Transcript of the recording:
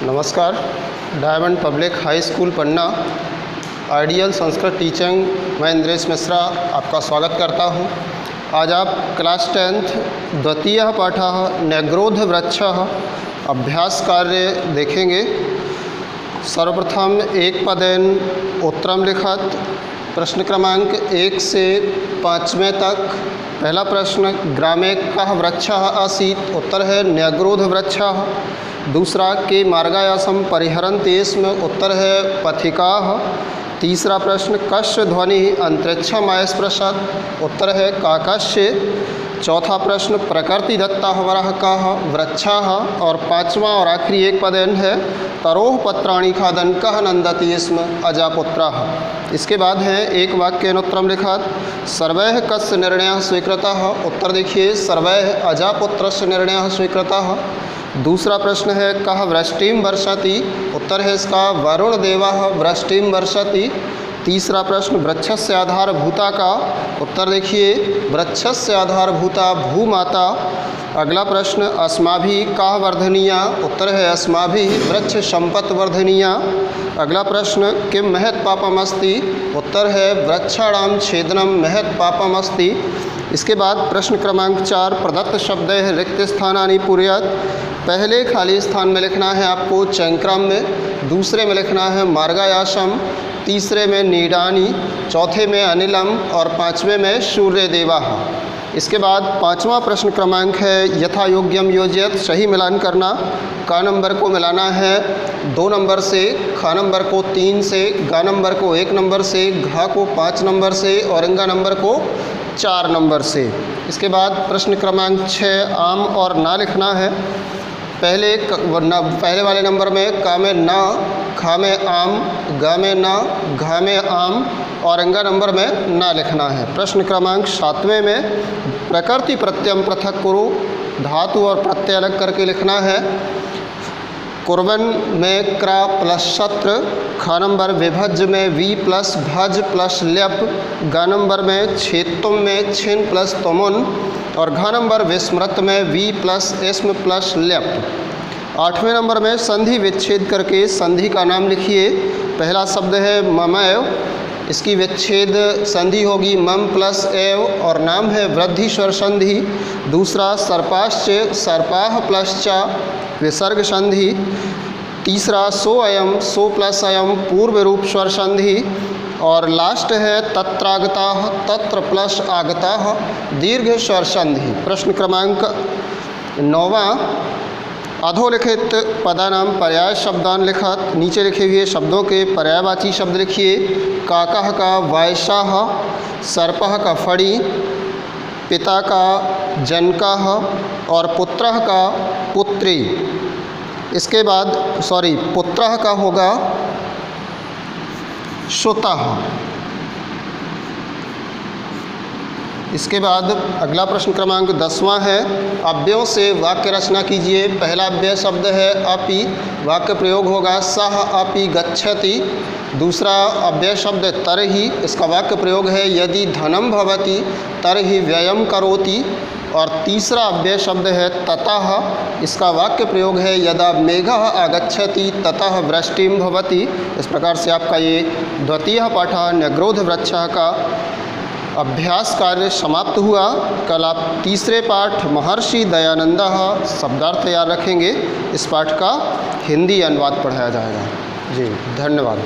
नमस्कार। Diamond public high school पन्ना ideal Sanskrit teaching, मैं इंद्रेश मिश्रा आपका स्वागत करता हूं। आज आप क्लास 10th द्वितीय पाठः न्यग्रोध वृक्षः अभ्यास कार्य देखेंगे। सर्वप्रथम एक पदेन उत्तरम लिखत, प्रश्न क्रमांक 1 से 5वें तक। पहला प्रश्न, ग्रामे कः वृक्षः आसीत्? उत्तर है न्यग्रोध वृक्षः। दूसरा, के मार्गायासं परिहरन्ति स्म? उत्तर है पथिकाः। तीसरा प्रश्न, कस्य ध्वनिः अंतरिक्षम् आस्पृशत्? उत्तर है काकस्य। चौथा प्रश्न, प्रकृति दत्तः वरः कः? वृक्षः। और पांचवा और आखिरी एक पदेन है, तरोः पत्राणि खादन् कः नन्दति स्म? अजापुत्रः। इसके बाद है एक वाक्येन उत्तरम लिखत, सर्वैः कस्य निर्णयः स्वीकृतः? उत्तर देखिए, सर्वैः अजापुत्रस्य निर्णयः स्वीकृतः। दूसरा प्रश्न है, कः वृष्टिं वर्षति? उत्तर है इसका वरुण देवः वृष्टिं वर्षति। तीसरा प्रश्न, वृक्षस्य आधारभूता का? उत्तर देखिए, वृक्षस्य आधारभूता भूमाता। अगला प्रश्न, अस्माभिः काः वर्धनीया? उत्तर है अस्माभिः वृक्ष संपत् वर्धनीया। अगला प्रश्न, किं महत् पापम् अस्ति? उत्तर है वृक्षाणां छेदनं महत् पापम् अस्ति। इसके बाद प्रश्न क्रमांक 4, प्रदत्त शब्दैः रिक्त स्थानानि पूरयत। पहले खाली स्थान में लिखना है आपको चंक्रम में, दूसरे में लिखना है मार्गायासम, तीसरे में नीडानी, चौथे में अनिलम और पांचवें में सूर्य देवाः। इसके बाद पांचवा प्रश्न क्रमांक है, यथा योग्यम योजयत। सही मिलान करना। का नंबर को मिलाना है 2 नंबर से, खा नंबर को 3 से, गा नंबर को 1 नंबर से, घा को 5 नंबर से और इंगा नंबर को 4 नंबर से। इसके बाद प्रश्न क्रमांक 6, आम और ना लिखना है। पहले वाले नंबर में का में ना, खा में आम, गा में ना, घा में आम और अंगा नंबर में ना लिखना है। प्रश्न क्रमांक 7वें में, प्रकृति प्रत्ययम पृथक कुरु। धातु और प्रत्यय अलग करके लिखना है। कुर्बन में क्रा प्लस शत्र, खा नंबर विभज में वी प्लस भज प्लस ल्यप, गा नंबर में छेतुम में छिन प्लस तमुन और घा नंबर विस्मृत में वी प्लस इस्म प्लस ल्यप। 8वें नंबर में संधि विच्छेद करके संधि का नाम लिखिए। पहला शब्द है ममैव, इसकी विच्छेद संधि होगी मम प्लस एव और नाम है वृद्धि स्वर संधि। दूसरा सर्पाश्च, सर्पाह प्लस चा विसर्ग संधि। तीसरा सो अयम, सो प्लस अयम पूर्व रूप स्वर संधि। और लास्ट है तत्रागताः, तत्र प्लस आगताः दीर्घ स्वर संधि। प्रश्न क्रमांक 9वां, अधोलिखित पदानाम पर्याय शब्दान लिखत। नीचे लिखे हुए शब्दों के पर्यायवाची शब्द लिखिए। काकः का वायसाः, सर्पः का फड़ी, पिता का जनकः और पुत्रः का पुत्री। इसके बाद पुत्रः का होगा श्रुतः। इसके बाद अगला प्रश्न क्रमांक 10वां है, अव्ययों से वाक्य रचना कीजिए। पहला अव्यय शब्द है अपि, वाक्य प्रयोग होगा सह अपि गच्छति। दूसरा अव्यय शब्द तरहि, इसका वाक्य प्रयोग है यदि धनम भवति तरहि व्ययम करोति। और तीसरा अव्यय शब्द है ततः, इसका वाक्य प्रयोग है यदा मेघः आगच्छति ततः वृष्टिं भवति। इस प्रकार से आपका ये द्वितीय पाठः न्यग्रोध वृक्षः का अभ्यास कार्य समाप्त हुआ। कल आप तीसरे पाठ महर्षि दयानंदः शब्दार्थ तैयार रखेंगे। इस पाठ का हिंदी अनुवाद पढ़ाया जाएगा। जी धन्यवाद।